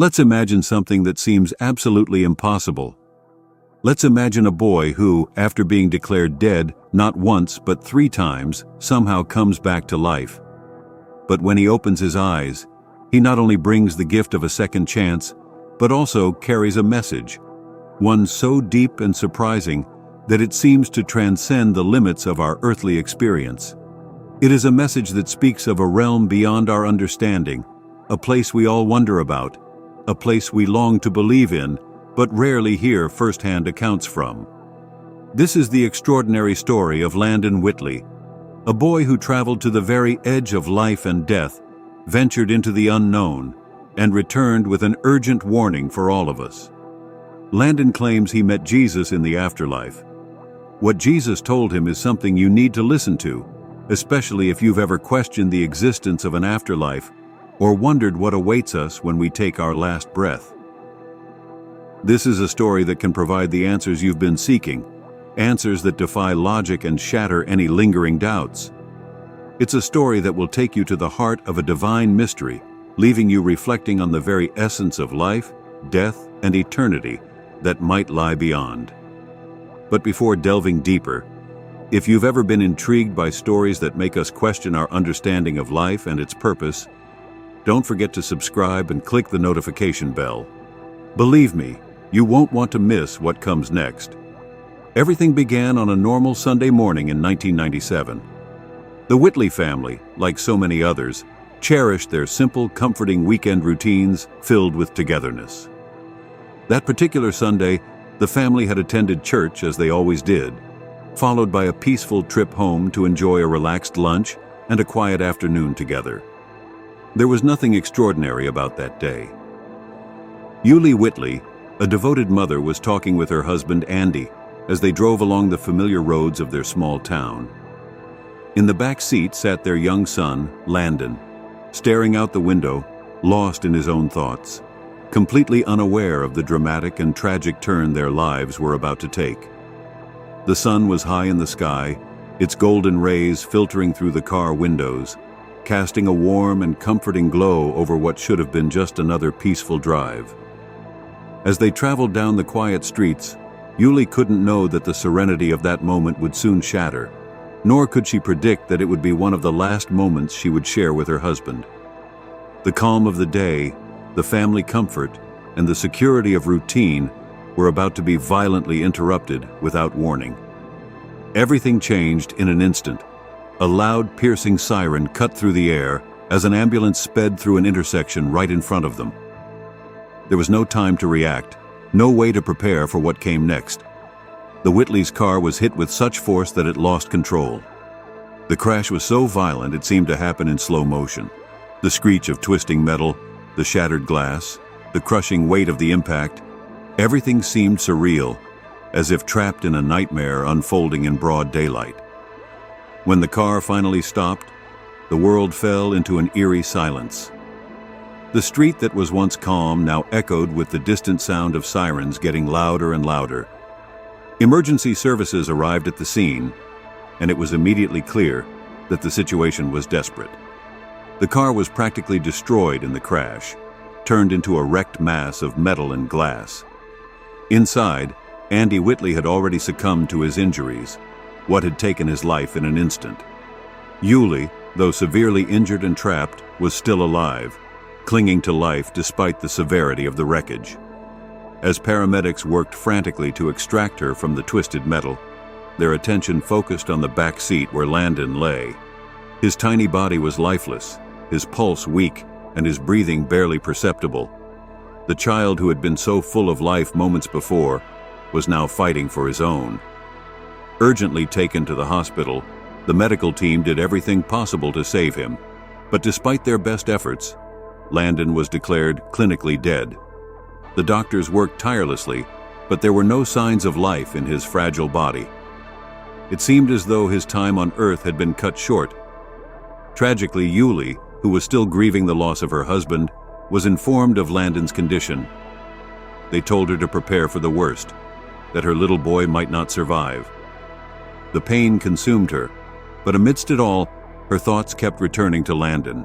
Let's imagine something that seems absolutely impossible. Let's imagine a boy who, after being declared dead not once but 3 times, somehow comes back to life. But when he opens his eyes, he not only brings the gift of a second chance, but also carries a message, one so deep and surprising that it seems to transcend the limits of our earthly experience. It is a message that speaks of a realm beyond our understanding, a place we all wonder about, a place we long to believe in, but rarely hear first-hand accounts from. This is the extraordinary story of Landon Whitley, a boy who traveled to the very edge of life and death, ventured into the unknown, and returned with an urgent warning for all of us. Landon claims he met Jesus in the afterlife. What Jesus told him is something you need to listen to, especially if you've ever questioned the existence of an afterlife or wondered what awaits us when we take our last breath. This is a story that can provide the answers you've been seeking, answers that defy logic and shatter any lingering doubts. It's a story that will take you to the heart of a divine mystery, leaving you reflecting on the very essence of life, death, and eternity that might lie beyond. But before delving deeper, if you've ever been intrigued by stories that make us question our understanding of life and its purpose, don't forget to subscribe and click the notification bell. Believe me, you won't want to miss what comes next. Everything began on a normal Sunday morning in 1997. The Whitley family, like so many others, cherished their simple, comforting weekend routines filled with togetherness. That particular Sunday, the family had attended church as they always did, followed by a peaceful trip home to enjoy a relaxed lunch and a quiet afternoon together. There was nothing extraordinary about that day. Yulie Whitley, a devoted mother, was talking with her husband Andy as they drove along the familiar roads of their small town. In the back seat sat their young son, Landon, staring out the window, lost in his own thoughts, completely unaware of the dramatic and tragic turn their lives were about to take. The sun was high in the sky, its golden rays filtering through the car windows, casting a warm and comforting glow over what should have been just another peaceful drive. As they traveled down the quiet streets, Yulie couldn't know that the serenity of that moment would soon shatter, nor could she predict that it would be one of the last moments she would share with her husband. The calm of the day, the family comfort, and the security of routine were about to be violently interrupted without warning. Everything changed in an instant. A loud, piercing siren cut through the air as an ambulance sped through an intersection right in front of them. There was no time to react, no way to prepare for what came next. The Whitley's car was hit with such force that it lost control. The crash was so violent it seemed to happen in slow motion. The screech of twisting metal, the shattered glass, the crushing weight of the impact, everything seemed surreal, as if trapped in a nightmare unfolding in broad daylight. When the car finally stopped, the world fell into an eerie silence. The street that was once calm now echoed with the distant sound of sirens getting louder and louder. Emergency services arrived at the scene, and it was immediately clear that the situation was desperate. The car was practically destroyed in the crash, turned into a wrecked mass of metal and glass. Inside, Andy Whitley had already succumbed to his injuries, what had taken his life in an instant. Yulie, though severely injured and trapped, was still alive, clinging to life despite the severity of the wreckage. As paramedics worked frantically to extract her from the twisted metal, their attention focused on the back seat where Landon lay. His tiny body was lifeless, his pulse weak, and his breathing barely perceptible. The child who had been so full of life moments before was now fighting for his own. Urgently taken to the hospital, the medical team did everything possible to save him, but despite their best efforts, Landon was declared clinically dead. The doctors worked tirelessly, but there were no signs of life in his fragile body. It seemed as though his time on Earth had been cut short. Tragically, Yulie, who was still grieving the loss of her husband, was informed of Landon's condition. They told her to prepare for the worst, that her little boy might not survive. The pain consumed her, but amidst it all, her thoughts kept returning to Landon.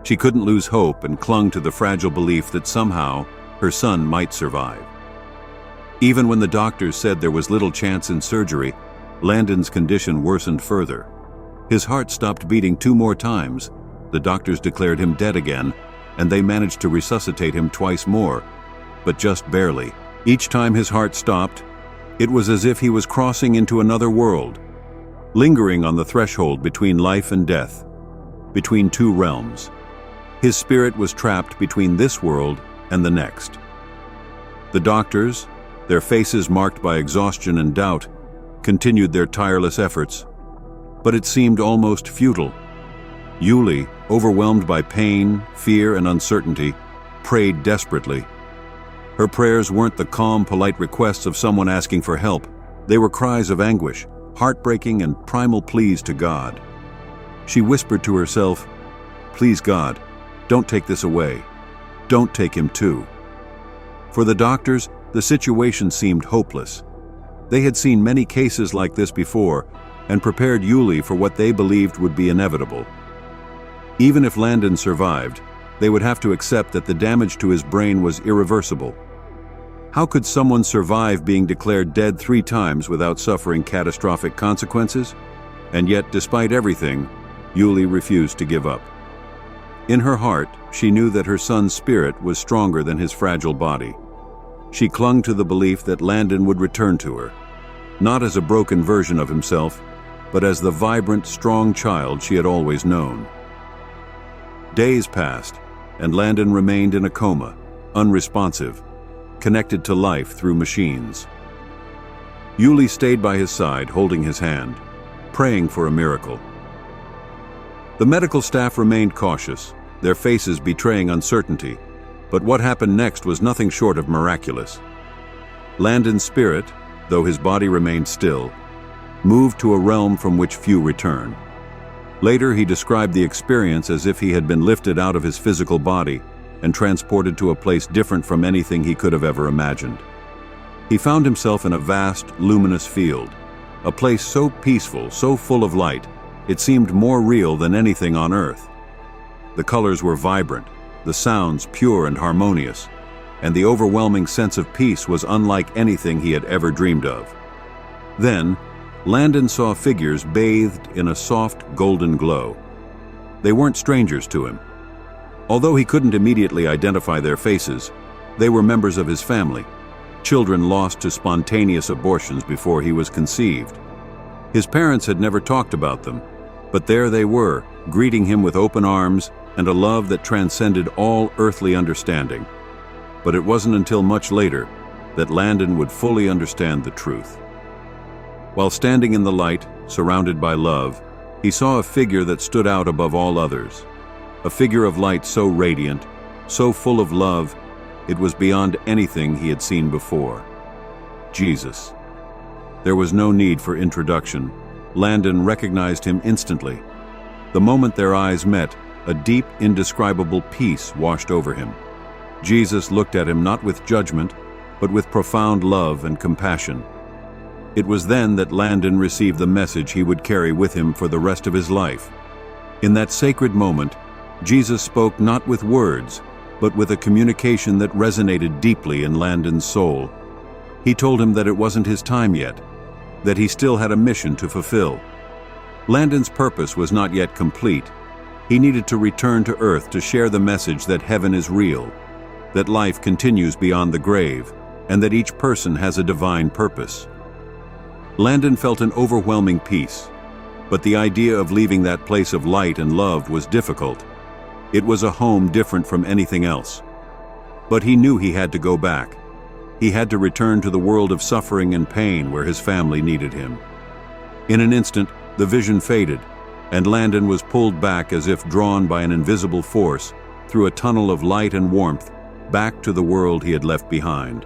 She couldn't lose hope and clung to the fragile belief that somehow her son might survive. Even when the doctors said there was little chance in surgery, Landon's condition worsened further. His heart stopped beating 2 more times. The doctors declared him dead again, and they managed to resuscitate him twice more, but just barely. Each time his heart stopped, it was as if he was crossing into another world, lingering on the threshold between life and death, between 2 realms. His spirit was trapped between this world and the next. The doctors, their faces marked by exhaustion and doubt, continued their tireless efforts, but it seemed almost futile. Yuli, overwhelmed by pain, fear, and uncertainty, prayed desperately. Her prayers weren't the calm, polite requests of someone asking for help. They were cries of anguish, heartbreaking and primal pleas to God. She whispered to herself, "Please God, don't take this away. Don't take him too." For the doctors, the situation seemed hopeless. They had seen many cases like this before and prepared Yuli for what they believed would be inevitable. Even if Landon survived, they would have to accept that the damage to his brain was irreversible. How could someone survive being declared dead 3 times without suffering catastrophic consequences? And yet, despite everything, Yuli refused to give up. In her heart, she knew that her son's spirit was stronger than his fragile body. She clung to the belief that Landon would return to her, not as a broken version of himself, but as the vibrant, strong child she had always known. Days passed, and Landon remained in a coma, unresponsive, connected to life through machines. Yuli stayed by his side, holding his hand, praying for a miracle. The medical staff remained cautious, their faces betraying uncertainty, but what happened next was nothing short of miraculous. Landon's spirit, though his body remained still, moved to a realm from which few return. Later, he described the experience as if he had been lifted out of his physical body and transported to a place different from anything he could have ever imagined. He found himself in a vast, luminous field, a place so peaceful, so full of light, it seemed more real than anything on earth. The colors were vibrant, the sounds pure and harmonious, and the overwhelming sense of peace was unlike anything he had ever dreamed of. Then, Landon saw figures bathed in a soft, golden glow. They weren't strangers to him. Although he couldn't immediately identify their faces, they were members of his family, children lost to spontaneous abortions before he was conceived. His parents had never talked about them, but there they were, greeting him with open arms and a love that transcended all earthly understanding. But it wasn't until much later that Landon would fully understand the truth. While standing in the light, surrounded by love, he saw a figure that stood out above all others. A figure of light so radiant, so full of love, it was beyond anything he had seen before. Jesus. There was no need for introduction. Landon recognized him instantly. The moment their eyes met, a deep, indescribable peace washed over him. Jesus looked at him not with judgment, but with profound love and compassion. It was then that Landon received the message he would carry with him for the rest of his life. In that sacred moment, Jesus spoke not with words, but with a communication that resonated deeply in Landon's soul. He told him that it wasn't his time yet, that he still had a mission to fulfill. Landon's purpose was not yet complete. He needed to return to Earth to share the message that heaven is real, that life continues beyond the grave, and that each person has a divine purpose. Landon felt an overwhelming peace, but the idea of leaving that place of light and love was difficult. It was a home different from anything else. But he knew he had to go back. He had to return to the world of suffering and pain where his family needed him. In an instant, the vision faded, and Landon was pulled back as if drawn by an invisible force through a tunnel of light and warmth back to the world he had left behind.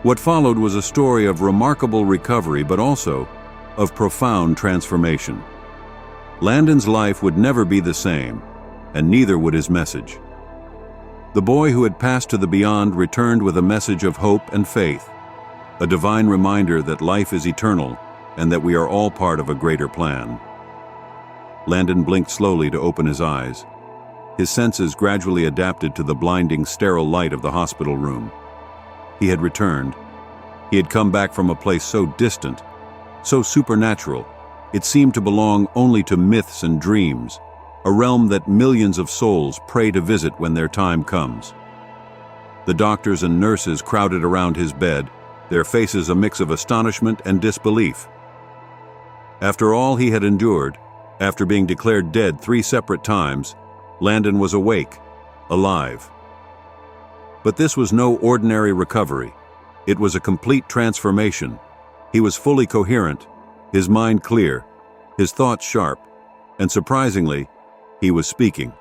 What followed was a story of remarkable recovery, but also of profound transformation. Landon's life would never be the same, and neither would his message. The boy who had passed to the beyond returned with a message of hope and faith, a divine reminder that life is eternal and that we are all part of a greater plan. Landon blinked slowly to open his eyes. His senses gradually adapted to the blinding, sterile light of the hospital room. He had returned. He had come back from a place so distant, so supernatural, it seemed to belong only to myths and dreams, a realm that millions of souls pray to visit when their time comes. The doctors and nurses crowded around his bed, their faces a mix of astonishment and disbelief. After all he had endured, after being declared dead 3 separate times, Landon was awake, alive. But this was no ordinary recovery. It was a complete transformation. He was fully coherent, his mind clear, his thoughts sharp, and surprisingly, he was speaking.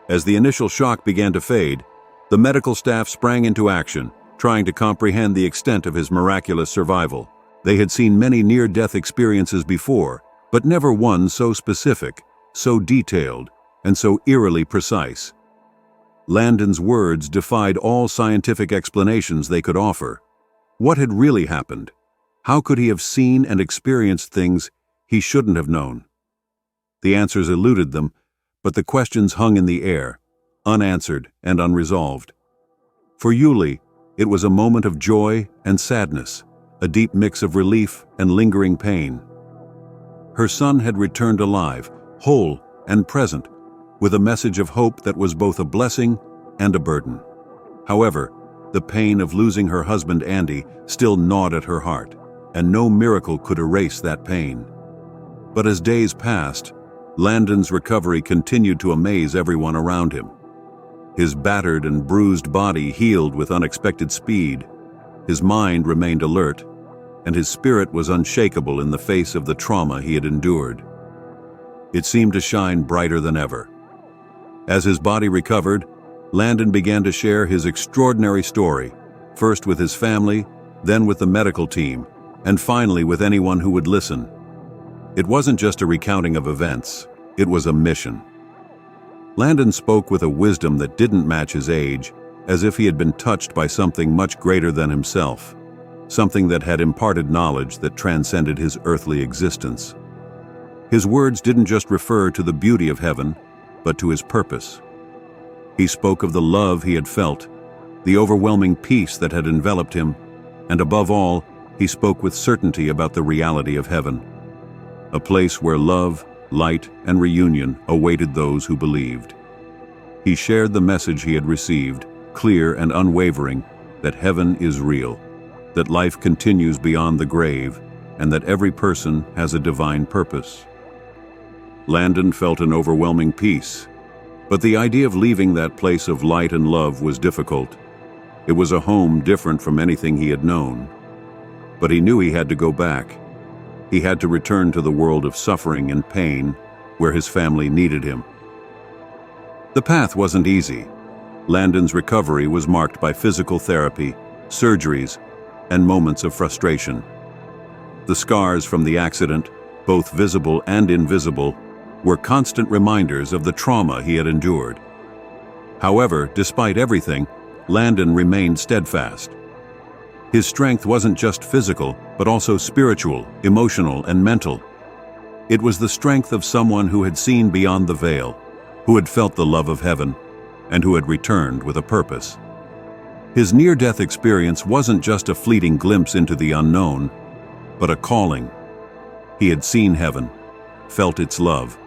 As the initial shock began to fade, the medical staff sprang into action, trying to comprehend the extent of his miraculous survival. They had seen many near-death experiences before, but never one so specific, so detailed, and so eerily precise. Landon's words defied all scientific explanations they could offer. What had really happened? How could he have seen and experienced things he shouldn't have known? The answers eluded them, but the questions hung in the air, unanswered and unresolved. For Yuli, it was a moment of joy and sadness, a deep mix of relief and lingering pain. Her son had returned alive, whole and present, with a message of hope that was both a blessing and a burden. However, the pain of losing her husband Andy still gnawed at her heart, and no miracle could erase that pain. But as days passed, Landon's recovery continued to amaze everyone around him. His battered and bruised body healed with unexpected speed. His mind remained alert, and his spirit was unshakable in the face of the trauma he had endured. It seemed to shine brighter than ever. As his body recovered, Landon began to share his extraordinary story, first with his family, then with the medical team, and finally with anyone who would listen. It wasn't just a recounting of events, it was a mission. Landon spoke with a wisdom that didn't match his age, as if he had been touched by something much greater than himself, something that had imparted knowledge that transcended his earthly existence. His words didn't just refer to the beauty of heaven, but to his purpose. He spoke of the love he had felt, the overwhelming peace that had enveloped him, and above all, he spoke with certainty about the reality of heaven, a place where love, light, and reunion awaited those who believed. He shared the message he had received, clear and unwavering, that heaven is real, that life continues beyond the grave, and that every person has a divine purpose. Landon felt an overwhelming peace, but the idea of leaving that place of light and love was difficult. It was a home different from anything he had known. But he knew he had to go back. He had to return to the world of suffering and pain, where his family needed him. The path wasn't easy. Landon's recovery was marked by physical therapy, surgeries, and moments of frustration. The scars from the accident, both visible and invisible, were constant reminders of the trauma he had endured. However, despite everything, Landon remained steadfast. His strength wasn't just physical, but also spiritual, emotional, and mental. It was the strength of someone who had seen beyond the veil, who had felt the love of heaven, and who had returned with a purpose. His near-death experience wasn't just a fleeting glimpse into the unknown, but a calling. He had seen heaven, felt its love,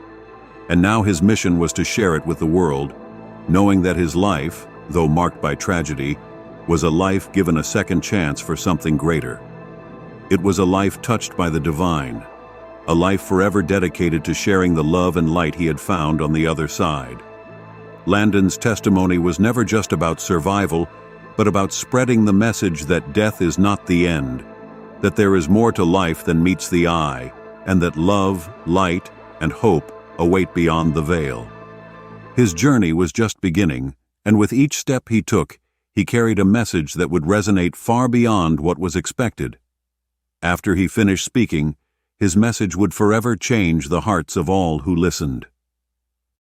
and now his mission was to share it with the world, knowing that his life, though marked by tragedy, was a life given a second chance for something greater. It was a life touched by the divine, a life forever dedicated to sharing the love and light he had found on the other side. Landon's testimony was never just about survival, but about spreading the message that death is not the end, that there is more to life than meets the eye, and that love, light, and hope await beyond the veil. His journey was just beginning, and with each step he took, he carried a message that would resonate far beyond what was expected. After he finished speaking, his message would forever change the hearts of all who listened.